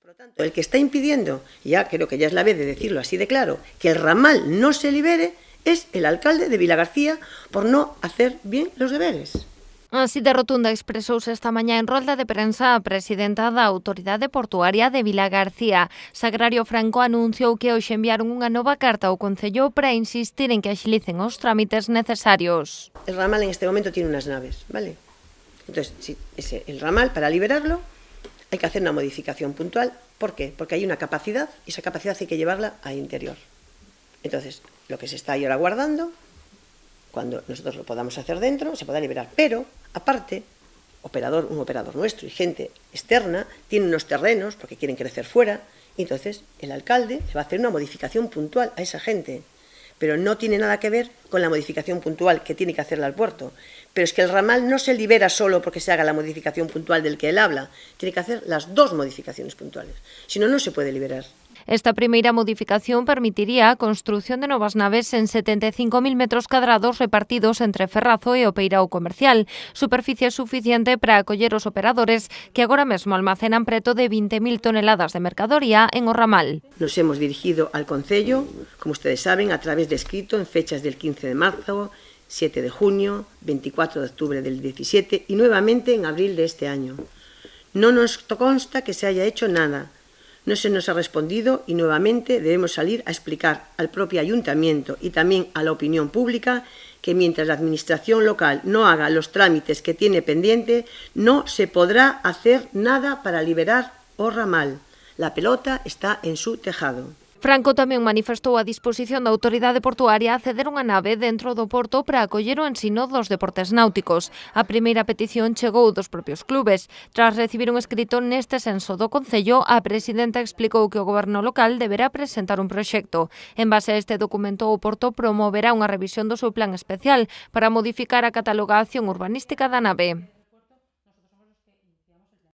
Por lo tanto, el que está impidiendo, ya creo que ya es la vez de decirlo así de claro, que el ramal no se libere es el alcalde de Vilagarcía por no hacer bien los deberes. Así de rotunda expresouse esta mañá en rolda de prensa a presidenta da Autoridade Portuaria de Vilagarcía. Sagrario Franco anunciou que hoxe enviaron unha nova carta ao Concello para insistir en que axilicen os trámites necesarios. El ramal en este momento tiene unas naves, ¿vale? Entonces, si el ramal, para liberarlo, hay que hacer una modificación puntual. ¿Por qué? Porque hay una capacidad y esa capacidad hay que llevarla al interior. Entonces, lo que se está ahí ahora guardando, cuando nosotros lo podamos hacer dentro, se podrá liberar. Pero, aparte, un operador nuestro y gente externa tiene unos terrenos porque quieren crecer fuera, y entonces el alcalde le va a hacer una modificación puntual a esa gente. Pero no tiene nada que ver con la modificación puntual que tiene que hacerle al puerto. Pero es que el ramal no se libera solo porque se haga la modificación puntual del que él habla. Tiene que hacer las dos modificaciones puntuales. Si no, no se puede liberar. Esta primeira modificación permitiría a construción de novas naves en 75.000 metros cadrados repartidos entre Ferrazo e o Peirao Comercial, superficie suficiente para acoller os operadores que agora mesmo almacenan preto de 20.000 toneladas de mercadoría en o ramal. Nos hemos dirigido al Concello, como ustedes saben, a través de escrito en fechas del 15 de marzo, 7 de junio, 24 de octubre del 17 y nuevamente en abril de este año. No nos consta que se haya hecho nada. No se nos ha respondido y nuevamente debemos salir a explicar al propio ayuntamiento y también a la opinión pública que mientras la administración local no haga los trámites que tiene pendiente, no se podrá hacer nada para liberar o ramal. La pelota está en su tejado. Franco tamén manifestou a disposición da Autoridade Portuaria a ceder unha nave dentro do porto para acoller o ensino dos deportes náuticos. A primeira petición chegou dos propios clubes. Tras recibir un escrito neste senso do Concello, a presidenta explicou que o goberno local deberá presentar un proxecto. En base a este documento, o porto promoverá unha revisión do seu plan especial para modificar a catalogación urbanística da nave.